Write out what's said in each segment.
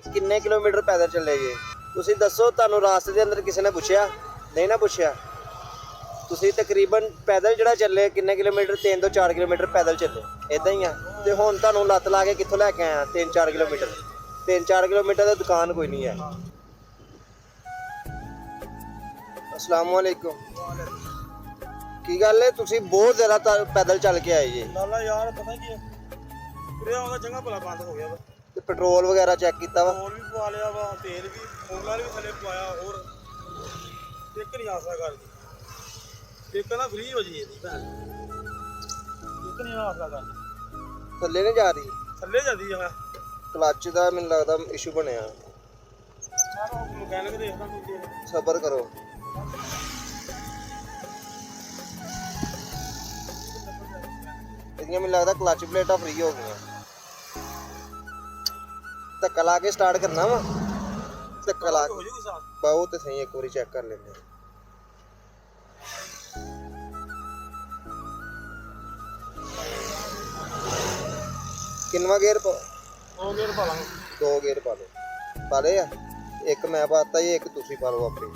ਕਿੰਨੇ ਕਿਲੋਮੀਟਰ ਪੈਦਲ ਚੱਲੇ ਜੇ? ਤੁਸੀਂ ਦੱਸੋ, ਤੁਹਾਨੂੰ ਰਾਸਤੇ ਦੇ ਅੰਦਰ ਕਿਸੇ ਨੇ ਪੁੱਛਿਆ? ਨਹੀਂ ਨਾ ਪੁੱਛਿਆ। ਤੁਸੀਂ ਤਕਰੀਬਨ ਪੈਦਲ ਜਿਹੜਾ ਚੱਲੇ ਕਿੰਨੇ ਕਿਲੋਮੀਟਰ? 3 ਤੋਂ 4 ਕਿਲੋਮੀਟਰ ਪੈਦਲ ਚੱਲੇ, ਇਦਾਂ ਹੀ ਆ। ਤੇ ਹੁਣ ਤੁਹਾਨੂੰ ਲੱਤ ਲਾ ਕੇ ਕਿੱਥੋਂ ਲੈ ਕੇ ਆਇਆ? 3-4 ਕਿਲੋਮੀਟਰ। 3-4 ਕਿਲੋਮੀਟਰ ਦੀ ਦੁਕਾਨ ਕੋਈ ਨਹੀਂ ਹੈ। अस्सलाम वालेकुम। की गल है, तुसी बहुत ज़्यादा पैदल चल के आए जी? लाला यार पता की जगह भला बंद हो गया वा। ते पेट्रोल वगैरह चेक किया वा? पेट्रोल भी पवा लिया वा, तेल भी मोगला भी थले पवाया। और एक नहीं आसा कर दी, एक ना फ्री हो जी भैन, एक नहीं आसा कर दी। थल्ले नहीं जा रही? थले जाती है क्लच का मैनूं लगदा इशू बनया। मैकेनिक देखदा कोई। सबर करो। मैनूं लगदा क्लच प्लेटां फ्री हो गई। धक्का ला के स्टार्ट करना वा? धक्का ला हो जूगी साफ। बहुत सही, एक बार चेक कर लेंगे। किन्नवा गेयर पा? 2 गेयर पा लांगे। 2 गेयर पा लो। पा ले आ? एक मैं पाता जी, एक तुसी पा लो अपनी।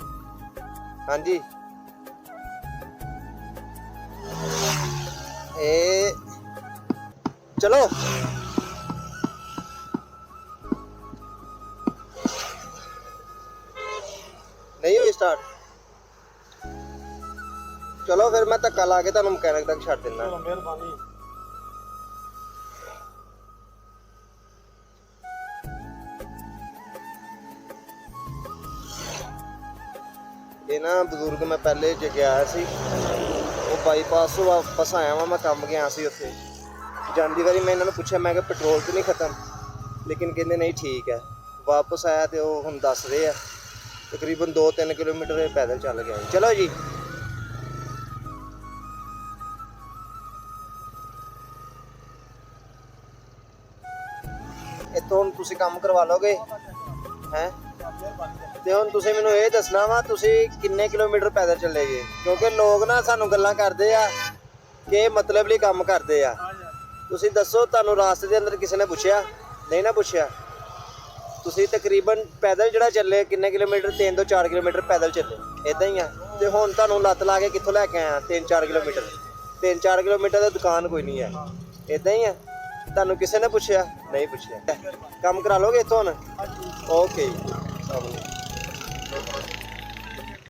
हाँ जी। ए चलो। नहीं हुई स्टार्ट? चलो फिर मैं धक्का ला के तुहानूं मैकेनिक तक छड्ड दिंदा। मेहरबानी। ये ना बजुर्ग मैं पहले गया सी, वो बाईपास तो वापस आया वा, मैं काम गया सी उत्थे। जांदी वारी मैं इन्होंने पूछा, मैं पेट्रोल तो नहीं खत्म? लेकिन कहते नहीं ठीक है। वापस आया तो वो हम दस रहे हैं तकरीबन 2-3 किलोमीटर पैदल चल गया। चलो जी। इत्थों हुण तुसीं काम करवा लोगे हैं? ਤੇ ਹੁਣ ਤੁਸੀਂ ਮੈਨੂੰ ਇਹ ਦੱਸਣਾ ਵਾ, ਤੁਸੀਂ ਕਿੰਨੇ ਕਿਲੋਮੀਟਰ ਪੈਦਲ ਚੱਲੇ ਜੇ? ਕਿਉਂਕਿ ਲੋਕ ਨਾ ਸਾਨੂੰ ਗੱਲਾਂ ਕਰਦੇ ਆ ਕਿ ਮਤਲਬ ਲਈ ਕੰਮ ਕਰਦੇ ਆ। ਤੁਸੀਂ ਦੱਸੋ, ਤੁਹਾਨੂੰ ਰਾਸਤੇ ਦੇ ਅੰਦਰ ਕਿਸੇ ਨੇ ਪੁੱਛਿਆ? ਨਹੀਂ ਨਾ ਪੁੱਛਿਆ। ਤੁਸੀਂ ਤਕਰੀਬਨ ਪੈਦਲ ਜਿਹੜਾ ਚੱਲੇ ਕਿੰਨੇ ਕਿਲੋਮੀਟਰ? 3 ਤੋਂ 4 ਕਿਲੋਮੀਟਰ ਪੈਦਲ ਚੱਲੇ, ਇਦਾਂ ਹੀ ਆ। ਤੇ ਹੁਣ ਤੁਹਾਨੂੰ ਲੱਤ ਲਾ ਕੇ ਕਿੱਥੋਂ ਲੈ ਕੇ ਆਇਆ? 3-4 ਕਿਲੋਮੀਟਰ। 3-4 ਕਿਲੋਮੀਟਰ ਦੀ ਦੁਕਾਨ ਕੋਈ ਨਹੀਂ ਹੈ, ਇਦਾਂ ਹੀ ਆ। ਤੁਹਾਨੂੰ ਕਿਸੇ ਨੇ ਪੁੱਛਿਆ? ਨਹੀਂ ਪੁੱਛਿਆ। ਕੰਮ ਕਰਾ ਲੋਗੇ ਇੱਥੋਂ ਹੁਣ? ਓਕੇ ਜੀ।